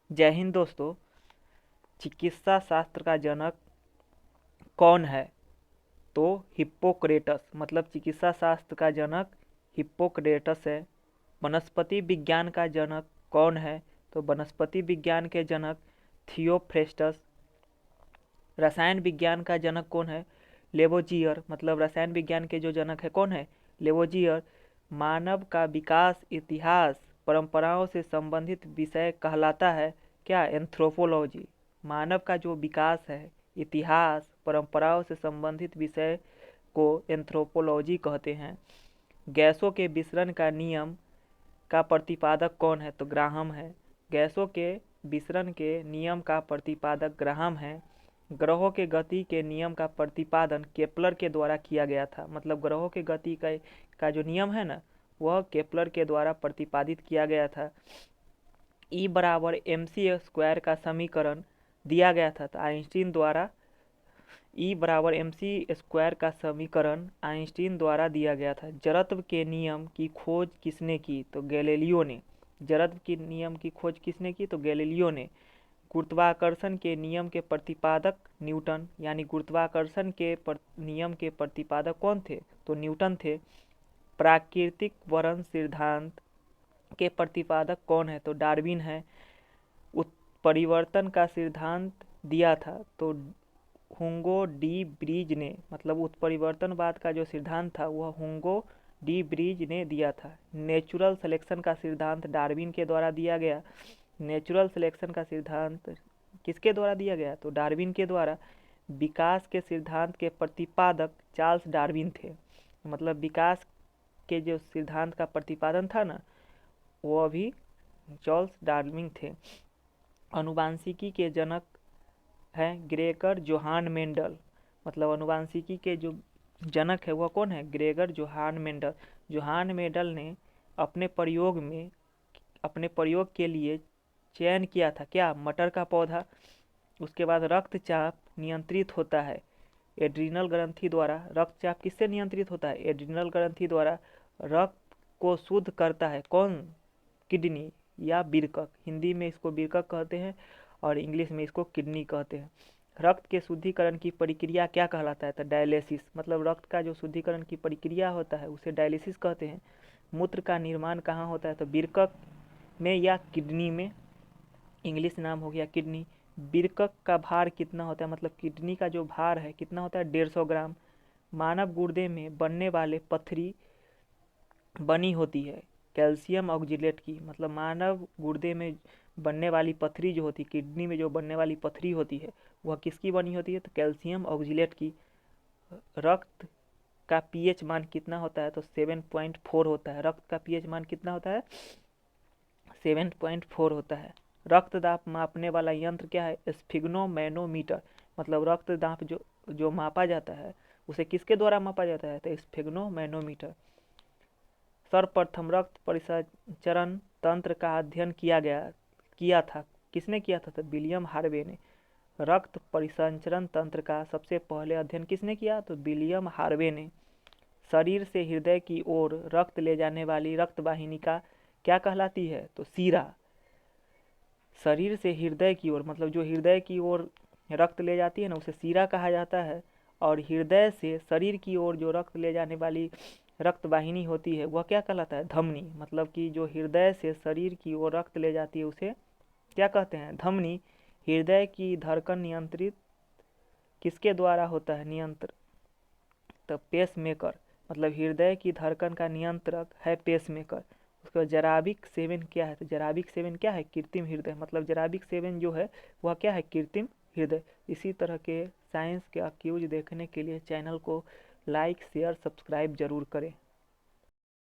जय हिंद दोस्तों। चिकित्सा शास्त्र का जनक कौन है? तो हिप्पोक्रेटस, मतलब चिकित्सा शास्त्र का जनक हिप्पोक्रेटस है। वनस्पति विज्ञान का जनक कौन है? तो वनस्पति विज्ञान के जनक थियोफ्रेस्टस। रसायन विज्ञान का जनक कौन है? लेवोजियर, मतलब रसायन विज्ञान के जो जनक है कौन है? लेवोजियर। मानव का विकास इतिहास परंपराओं से संबंधित विषय कहलाता है क्या? एंथ्रोपोलॉजी। मानव का जो विकास है इतिहास परंपराओं से संबंधित विषय को एंथ्रोपोलॉजी कहते हैं। गैसों के विसरण का नियम का प्रतिपादक कौन है? तो ग्राहम है। गैसों के विसरण के नियम का प्रतिपादक ग्राहम है। ग्रहों के गति के नियम का प्रतिपादन केपलर के द्वारा किया गया था, मतलब ग्रहों के गति का जो नियम है ना, वह केपलर के द्वारा प्रतिपादित किया गया था। ई बराबर एम सी स्क्वायर का समीकरण दिया गया था, तो आइंस्टीन द्वारा ई बराबर एम सी स्क्वायर का समीकरण आइंस्टीन द्वारा दिया गया था। जड़त्व के नियम की खोज किसने की? तो गैलीलियो ने। जड़त्व के नियम की खोज किसने की? तो गैलीलियो ने। गुरुत्वाकर्षण के नियम के प्रतिपादक न्यूटन, यानी गुरुत्वाकर्षण के नियम के प्रतिपादक कौन थे? तो न्यूटन थे। प्राकृतिक वर्ण सिद्धांत के प्रतिपादक कौन है? तो डार्विन है। उत्परिवर्तन का सिद्धांत दिया था तो हुंगो डी ब्रीज ने, मतलब उत्परिवर्तनवाद का जो सिद्धांत था वह हुंगो डी ब्रीज ने दिया था। नेचुरल सिलेक्शन का सिद्धांत डार्विन के द्वारा दिया गया। नेचुरल सिलेक्शन का सिद्धांत किसके द्वारा दिया गया? तो डार्विन के द्वारा। विकास के सिद्धांत के प्रतिपादक चार्ल्स डार्विन थे, मतलब विकास के जो सिद्धांत का प्रतिपादन था ना, वो अभी चार्ल्स डार्विन थे। अनुवांशिकी के जनक हैं ग्रेगर जोहान मेंडल, मतलब अनुवांशिकी के जो जनक है वह कौन है? Gregor Johan Mendel. Johan Mendel ने अपने प्रयोग के लिए चयन किया था क्या? मटर का पौधा। उसके बाद रक्तचाप नियंत्रित होता है एड्रिनल ग्रंथि द्वारा। रक्तचाप किससे नियंत्रित होता है? एड्रिनल ग्रंथि द्वारा। रक्त को शुद्ध करता है कौन? किडनी या बीरकक। हिंदी में इसको बीरकक कहते हैं और इंग्लिश में इसको किडनी कहते हैं। रक्त के शुद्धिकरण की प्रक्रिया क्या कहलाता है? तो डायलिसिस, मतलब रक्त का जो शुद्धिकरण की प्रक्रिया होता है उसे डायलिसिस कहते हैं। मूत्र का निर्माण कहाँ होता है? तो बीरकक में या किडनी में। इंग्लिश नाम हो गया किडनी। बीरकक का भार कितना होता है? मतलब किडनी का जो भार है कितना होता है? 150 ग्राम। मानव गुर्दे में बनने वाले पथरी बनी होती है कैल्शियम ऑक्जिलेट की, मतलब मानव गुर्दे में बनने वाली पथरी जो होती है, किडनी में जो बनने वाली पथरी होती है वह किसकी बनी होती है? तो कैल्शियम ऑक्जिलेट की। रक्त का पीएच मान कितना होता है? तो 7.4 होता है। रक्त का पीएच मान कितना होता है? 7.4 होता है। रक्तदाब मापने वाला यंत्र क्या है? स्फिग्नोमैनोमीटर, मतलब रक्तदाब जो मापा जाता है उसे किसके द्वारा मापा जाता है? तो स्फिग्नोमैनोमीटर। सर्वप्रथम रक्त परिसंचरण तंत्र का अध्ययन किया था किसने किया था? तो विलियम हार्वे ने। रक्त परिसंचरण तंत्र का सबसे पहले अध्ययन किसने किया? तो विलियम हार्वे ने। शरीर से हृदय की ओर रक्त ले जाने वाली रक्त वाहिनी का क्या कहलाती है? तो सीरा। शरीर से हृदय की ओर, मतलब जो हृदय की ओर रक्त ले जाती है ना उसे सीरा कहा जाता है। और हृदय से शरीर की ओर जो रक्त ले जाने वाली रक्त वाहिनी होती है वह क्या कहलाता है? धमनी, मतलब कि जो हृदय से शरीर की ओर रक्त ले जाती है उसे क्या कहते हैं? धमनी। हृदय की धड़कन नियंत्रित किसके द्वारा होता है? नियंत्रण, तो पेस मेकर, मतलब हृदय की धड़कन का नियंत्रक है पेस मेकर। उसका जराबिक सेवन क्या है? तो जराबिक सेवन क्या है? कृत्रिम हृदय, मतलब जराबिक सेवन जो है वह क्या है? कृत्रिम हृदय। इसी तरह के साइंस के क्यूज देखने के लिए चैनल को लाइक शेयर सब्सक्राइब जरूर करें।